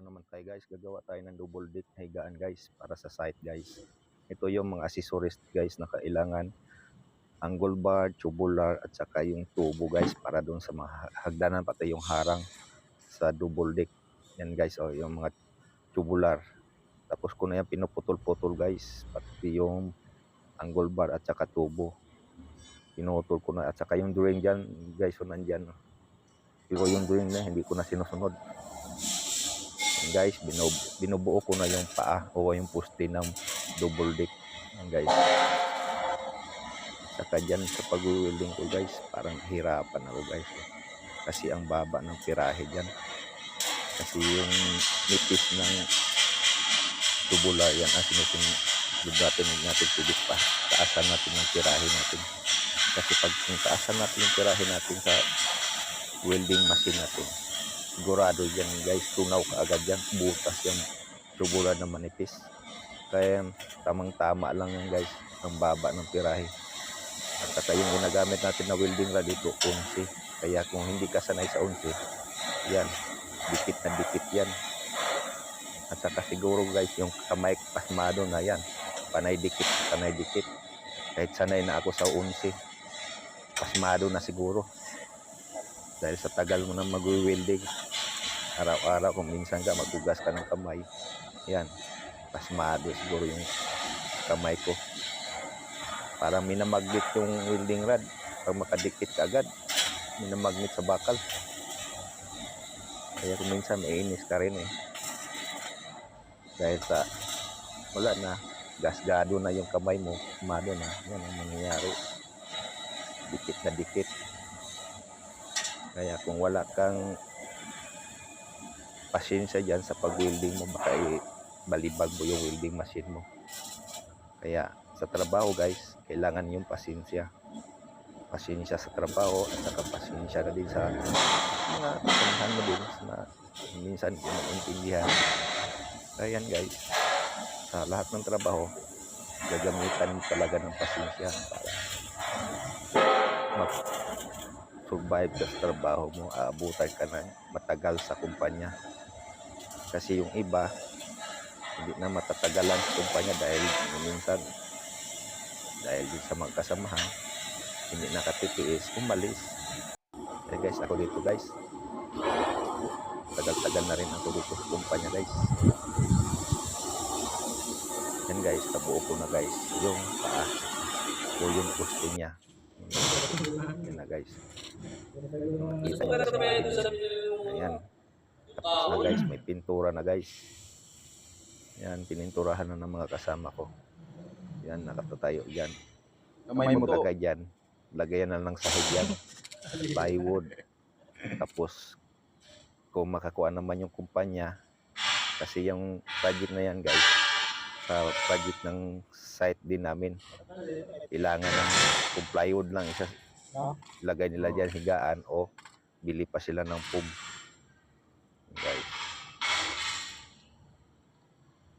naman tayo guys, gagawa tayo ng double deck na higaan guys para sa site guys. Ito yung mga accessories guys na kailangan, angle bar, tubular at saka yung tubo guys para doon sa mga hagdanan pati yung harang sa double deck. Yan guys, oh, yung mga tubular. Tapos ko na yan pinuputol-putol guys, pati yung angle bar at saka tubo. Pinutol ko na at saka yung drawing dyan guys, so nandyan. Pero yung drawing na hindi ko na sinusunod. Yan guys, binubuo ko na yung paa o yung poste ng double deck. Yan guys. Saka dyan sa pag-welding ko guys, parang hirapan ako guys. Kasi ang baba ng pirahe dyan. Kasi yung nipis ng tubular yan, sinusunod natin tubig pa. Taasan natin yung pirahe natin. Kasi pag taasan natin yung pirahe natin sa welding machine natin, sigurado yan guys, tunaw ka agad yan, butas yung tubular na manipis. Kaya tamang-tama lang yan guys, ang baba ng pirahe. At saka yung ginagamit natin na welding rod dito, 11. Kaya kung hindi ka sanay sa 11, yan, dikit na dikit yan. At saka siguro guys, yung kamay pasmado na yan, panay dikit, panay dikit. Kahit sanay na ako sa 11, pasmado na siguro. Dahil sa tagal mo na mag-welding, araw-araw kung minsan ka maghugas ka ng kamay, yan, pasmado siguro yung kamay ko. Parang minamagnet yung welding rod. Pag makadikit ka agad, minamagnet sa bakal. Kaya kung minsan maiinis ka rin eh. Dahil sa wala na, gasgado na yung kamay mo, pasmado na. Yan ang mangyayari. Dikit na dikit. Kaya kung wala kang pasensya dyan sa pag-welding mo, baka balibag mo yung welding machine mo. Kaya sa trabaho guys, kailangan yung pasensya. Pasensya sa trabaho at saka pasensya na din sa mga kasamahan mo din na minsan hindi mo intindihan. Kaya yan guys, sa lahat ng trabaho, gagamitan mo talaga ng pasensya para mag-survive ka sa trabaho mo, aabutan ka ng matagal sa kumpanya. Kasi yung iba, hindi na matatagalan sa kumpanya dahil minsan dahil din sa mga kasamahan, hindi nakatitiis, umalis. Eh guys, ako dito guys, tagal-tagal na rin ako dito sa kumpanya guys. Yan guys, nabuo ko na guys yung paa o yung gusto niya. Yan na guys, makita nyo guys. Ayan, tapos na guys, may pintura na guys. Yan, pininturahan na ng mga kasama ko. Yan, nakatatayo dyan. Kamay mo magagay dyan, lagayan na ng sahig yan, plywood. Tapos kung makakuha naman yung kumpanya, kasi yung project na yan guys, sa project ng site din namin, kailangan ng kung plywood lang isa, lagay nila dyan higaan o bili pa sila ng pub guys.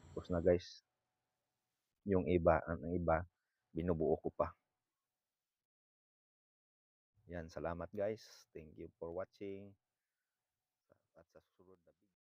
Tapos na guys, yung iba, ang iba binubuo ko pa. Yan, salamat guys, thank you for watching at sa susunod na video.